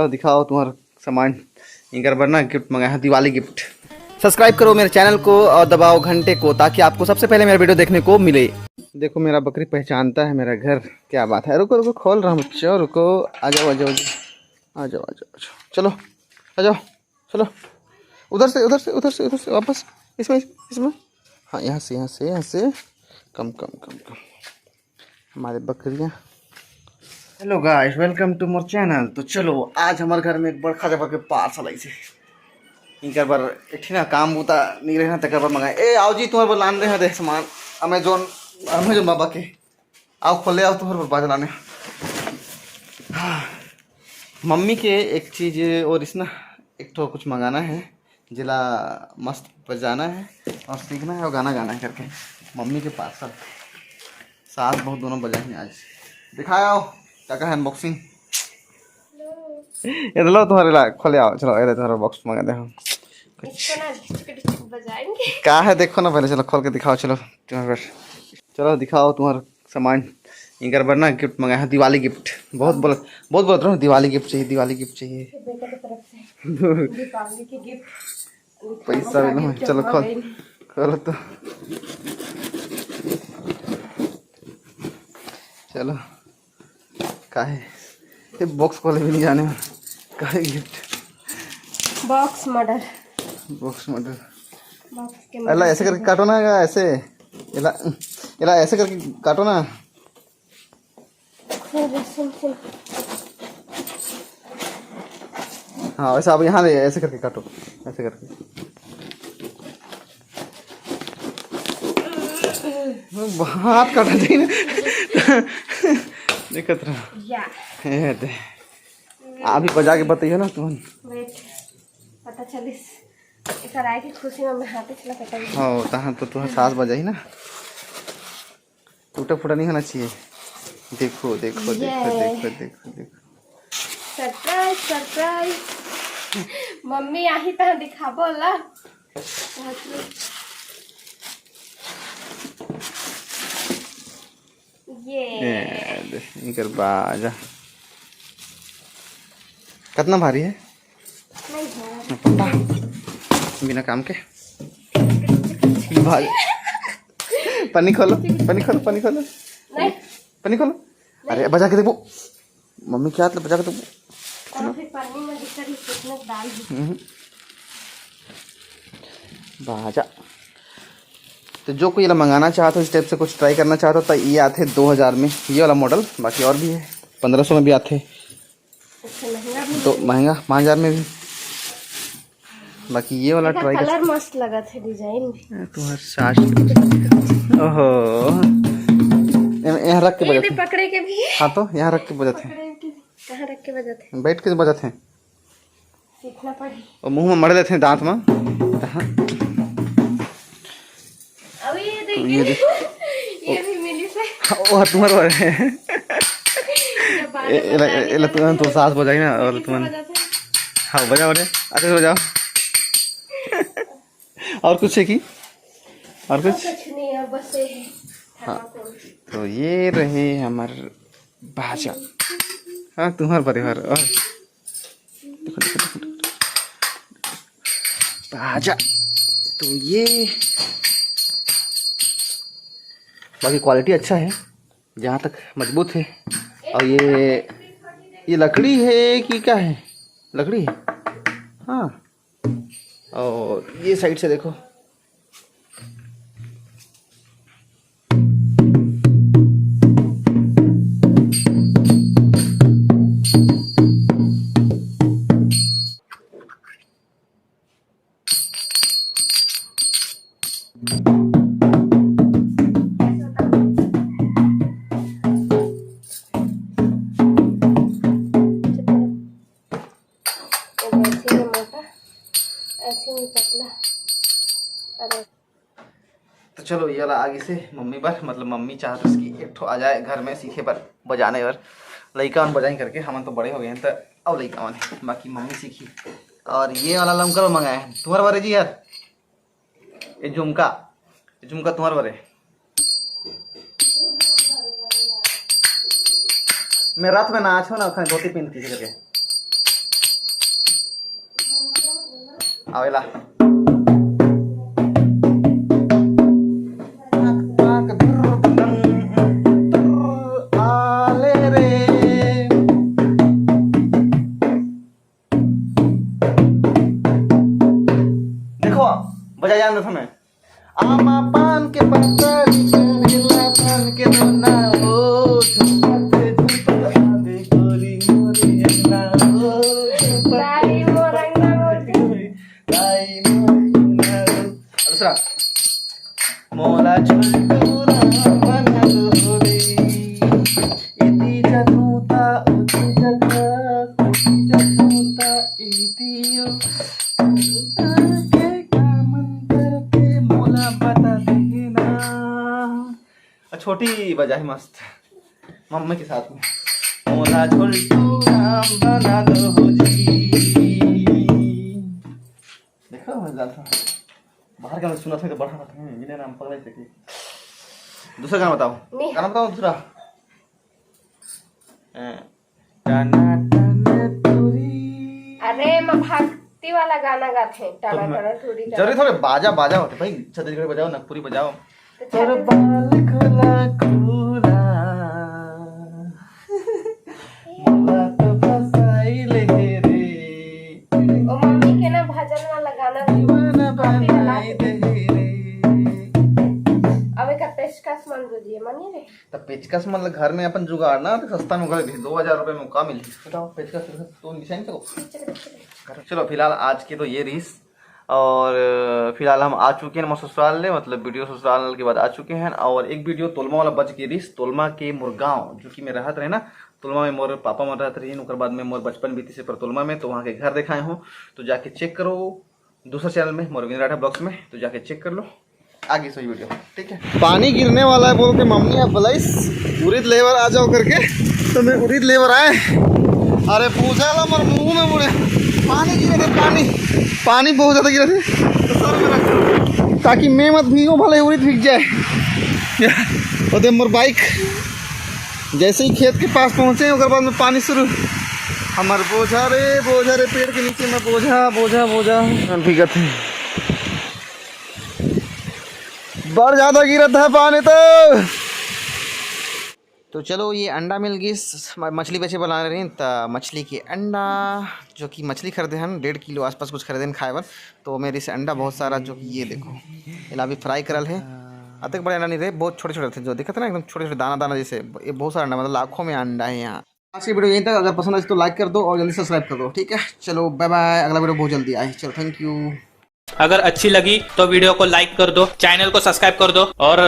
दिखाओ तुम्हारा सामान। इनका ना गिफ्ट मंगाया है, दिवाली गिफ्ट। सब्सक्राइब करो मेरे चैनल को और दबाओ घंटे को ताकि आपको सबसे पहले मेरा वीडियो देखने को मिले। देखो मेरा बकरी पहचानता है मेरा घर, क्या बात है। रुको रुको खोल रहा हूँ बच्चों, रुको। आ जाओ आ जाओ आ जाओ आ जाओ, चलो आ जाओ, चलो उधर से उधर से उधर से उधर से वापस इसमें इसमें। हाँ यहाँ से यहाँ से यहाँ से। कम कम कम कम हमारे बकरियाँ। Hello guys, welcome to more channel. तो चलो आज हमारे घर में एक बड़का जबर के पार्सल आई से। इनकर बार एक ना काम बूता नहीं रहे ना तकर बार मंगाए। ए आओ जी, तुम्हारे बार लान रहे हैं देख सामान अमेजोन अमेजोन बाबा के। आओ खोले, आओ तुम्हारे बार बाज लाने। हाँ, मम्मी के एक चीज़ और इस ना एक तो कुछ मंगाना है, जिला मस्त बजाना है और सीखना है और गाना गाना है करके। मम्मी के पार्सल सास बहुत दोनों बजाएंगे आज। दिखाओ क्या है अनबॉक्सिंग। ये लो तुम्हारे ला खोले, आओ चलो ये तुम्हारा बॉक्स मंगा दे हम कुछ बजाएंगे। क्या है देखो ना पहले, चलो खोल के दिखाओ। चलो तुम्हारे चलो दिखाओ तुम्हारा सामान। इनका बार ना गिफ्ट मंगाया है, दिवाली गिफ्ट। बहुत बोल रहा हूँ दिवाली गिफ्ट चाहिए, दिवाली गिफ्ट चाहिए। बेटा की तरफ से दीपावली की गिफ्ट पैसा भी ना। चलो खोल खोलो तो। चलो का है ये बॉक्स खोले भी नहीं जाने में। का है gift box model. Box model box के अल्लाह ऐसे करके काटो ना, ऐसे इला इला ऐसे करके काटो ना। सुन हाँ वैसे आप यहाँ ऐसे करके काटो, ऐसे करके। हाथ काटा चाहिए ना। दिक्कत रहा अभी बजा के बताइए ना तुम। वेट पता चलिस एकर आए की खुशी में मैं हाथे चला कटाई। हाँ तहाँ तो तुम्हारा सास बजाई ना, टूटा फूटा नहीं होना चाहिए। देखो देखो देखो देखो देखो देखो सरप्राइज सरप्राइज। मम्मी आही ता दिखाबो ला। ये इनकर बाजा कितना भारी है पप्पा, बिना काम के भारी। पन्नी खोलो पन्नी खोलो पन्नी खोलो नहीं पन्नी खोलो। अरे बजा के देखो मम्मी, क्या बजा के देखो। फिर पानी में दिक्कत कितना डाल बाजा। तो जो कोई मंगाना चाहते हो इस टाइप से कुछ ट्राई करना चाहते हो तो ये आते 2000 में ये वाला मॉडल। बाकी और भी है 1500 में भी आते, तो महंगा 5000 में भी। बाकी ये वाला ट्राई कर। कलर मस्त लगा थे, डिजाइन भी तुम्हारा सास। ओहो यहाँ रख के बजाते हैं। पकड़े के भी। हाँ तो यहाँ रख के बजाते हैं। कहाँ रख के बजाते हैं? बैठ के बजाते हैं। सीखना पड़ी। और मुंह में मर लेते हैं दांत में। अभी ये देख ये भी मिली से वो तुम्हारे वाले है। तो सास बजाई ना और तुम। हाँ बजाओ रे, अच्छे से बजाओ। और कुछ है कि और कुछ नहीं है, बस ये है। हाँ तो ये रहे हमारे भाषा। हाँ तुम्हारा परिवार। और देखो देखो देखो भाषा। तो ये बाकी क्वालिटी अच्छा है, जहाँ तक मजबूत है। और ये लकड़ी है कि क्या है, लकड़ी है। हाँ और ये साइड से देखो। तो चलो ये वाला आगे से मम्मी पर, मतलब मम्मी चाहते इसकी एक ठो आ जाए घर में सीखे पर बजाने। और लड़का मन बजाई करके हम तो बड़े हो गए हैं तो अब लड़का मन है, बाकी मम्मी सीखी। और ये वाला लमकर मंगाए हैं तुम्हारे बारे जी यार। ये झुमका तुम्हारे बारे। मैं रात में नाच हो ना धोती पहन के करके आवेला आले रे। देखो बजा जान दो मैं आमा पान के पत्तरी करेला पान के दोना हो झुमते झुमते आवे गोरी मोरी अंगना हो दाई मोरंगा मोटी दाई मोरंगा हो। दूसरा मोला झुलटूरा बना दो रे इति जतूता उति जता कोटि जतूता इतियो छोटी बजाई मस्त मम्मी के साथ में मोला झुलटू नाम बना दो जी। देखो मजा था बाहर का सुना था बढ़ा था मेरे नाम पकड़े थे। दूसरा गाना बताओ नहीं। गाना बताओ दूसरा टना टना तुरी। अरे मैं भक्ति वाला गाना गाते हैं टाना टाना टूरी जरूरी थोड़े बाजा बाजा होते भाई छत्तीसगढ़ी बजाओ नागपुरी बजाओ। तो तोर बाल खुला खुला मोला तो फसाइले रे ओ मम्मी के ना भजन वाला गाना दीवाना बनाई दे रे। अब एक पेशकश मान दीजिए मानिए रे। तब पेचकस मतलब घर में अपन जुगाड़ ना तो सस्ता में घर 2000 रुपए में का मिलती बताओ पेचकस तो निशान चलो। चलो फिलहाल आज की तो ये रीस और फिलहाल हम आ चुके हैं हमारे ससुराल में मतलब वीडियो ससुराल के बाद आ चुके हैं और एक वीडियो तोलमा वाला बच के रीस तोलमा के मुरगांव जो कि मैं रहत रहे ना तोलमा में मोर पापा मर रहते रही उसके बाद में मोर बचपन बीती से पर तोलमा में तो वहाँ के घर दिखाए हूँ तो जाके चेक करो दूसरे चैनल में मोरविंद राठा ब्लॉग्स में तो जाके चेक कर लो आगे सही वीडियो ठीक है। पानी गिरने वाला है बोल के मम्मी आप बुलाइस उड़ीद लेवर आ जाओ करके तो मैं उड़ीद लेवर आए। अरे पूछा ला मोर मुंह में मुड़े पानी गिरे थे पानी बहुत ज़्यादा गिरे थे तो सर में रख ताकि मैं मत भीगो भले उड़ीद भीग जाए। और मोर बाइक जैसे ही खेत के पास पहुँचे उसके बाद में पानी शुरू हमार बोझा रे पेड़ के नीचे में बोझा भीगत है बड़ ज़्यादा गिरत है पानी तो चलो ये अंडा मिल गई मछली बेचे बना रही तो मछली के अंडा जो कि मछली खरीदे हैं 1.5 किलो आसपास कुछ खरीदे खाए बर तो मेरे से अंडा बहुत सारा जो कि ये देखो ये अभी फ्राई करल है अतक बड़े अंडा नहीं रहे बहुत छोटे छोटे थे जो दिखते ना एकदम छोटे छोटे दाना जैसे ये बहुत सारा अंडा मतलब लाखों में अंडा है यहाँ। आज की वीडियो यहीं तक अगर पसंद आए तो लाइक कर दो और जल्दी सब्सक्राइब कर दो ठीक है। चलो बाय बाय अगला वीडियो बहुत जल्दी आए चलो थैंक यू। अगर अच्छी लगी तो वीडियो को लाइक कर दो चैनल को सब्सक्राइब कर दो और